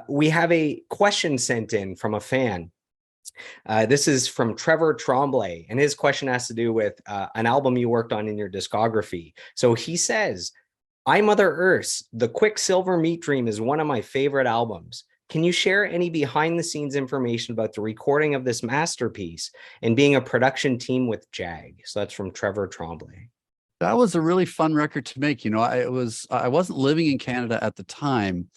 We have a question sent in from a fan. This is from Trevor Tremblay, and his question has to do with an album you worked on in your discography. So he says, I Mother Earth, the Quicksilver Meat Dream is one of my favorite albums. Can you share any behind the scenes information about the recording of this masterpiece and being a production team with Jag? So that's from Trevor Tremblay. That was a really fun record to make. I wasn't living in Canada at the time,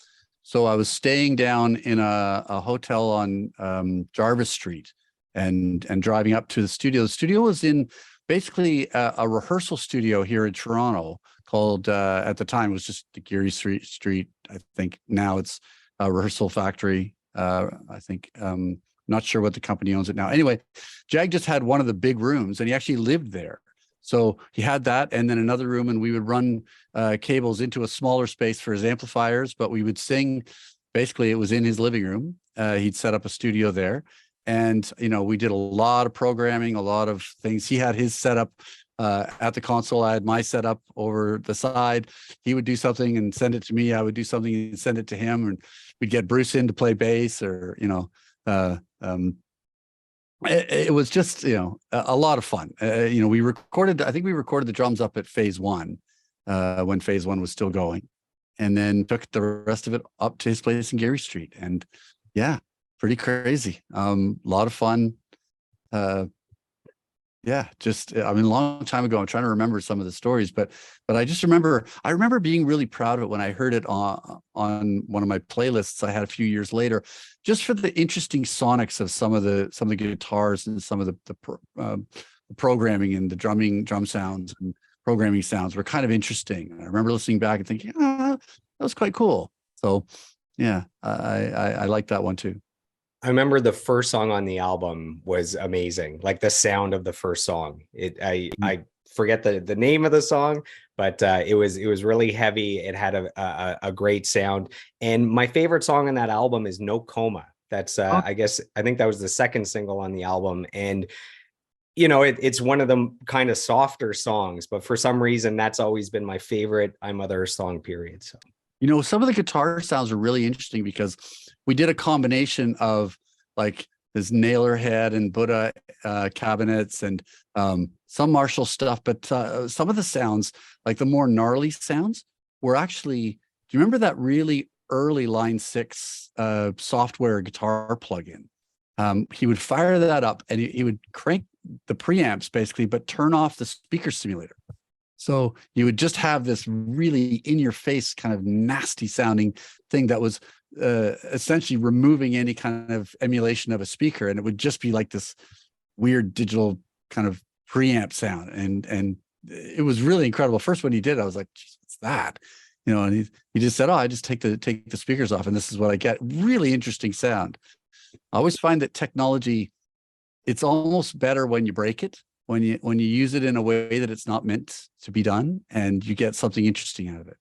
so I was staying down in a hotel on Jarvis Street and driving up to the studio. The studio was in basically a rehearsal studio here in Toronto called, at the time, it was just the Geary Street. I think now it's a rehearsal factory. I think, not sure what the company owns it now. Anyway, Jag just had one of the big rooms and he actually lived there. So he had that and then another room, and we would run cables into a smaller space for his amplifiers, but we would sing. Basically, it was in his living room. He'd set up a studio there. And, we did a lot of programming, a lot of things. He had his setup at the console. I had my setup over the side. He would do something and send it to me. I would do something and send it to him. And we'd get Bruce in to play bass or, it was just, a lot of fun. I think we recorded the drums up at phase one when phase one was still going, and then took the rest of it up to his place in Geary Street. And yeah, pretty crazy. A lot of fun. A long time ago. I'm trying to remember some of the stories, but I remember being really proud of it when I heard it on one of my playlists I had a few years later, just for the interesting sonics of some of the guitars and some of the programming and the drum sounds and programming sounds were kind of interesting. I remember listening back and thinking, that was quite cool. So yeah, I like that one too. I remember the first song on the album was amazing. Like the sound of the first song. I forget the name of the song, but it was really heavy. It had a great sound. And my favorite song on that album is No Coma. That's I think that was the second single on the album. And it's one of the kind of softer songs, but for some reason that's always been my favorite I'm Other song, period. So some of the guitar sounds are really interesting because we did a combination of like this Naylor head and Buddha cabinets and some Marshall stuff, but some of the sounds, like the more gnarly sounds, were actually, do you remember that really early Line 6 software guitar plugin? He would fire that up and he would crank the preamps basically, but turn off the speaker simulator. So you would just have this really in-your-face kind of nasty sounding thing that was essentially removing any kind of emulation of a speaker, and it would just be like this weird digital kind of preamp sound, and it was really incredible. First when he did it, I was like, what's that? And he just said, I just take the speakers off and this is what I get. Really interesting sound. I always find that technology, it's almost better when you break it, when you use it in a way that it's not meant to be done, and you get something interesting out of it.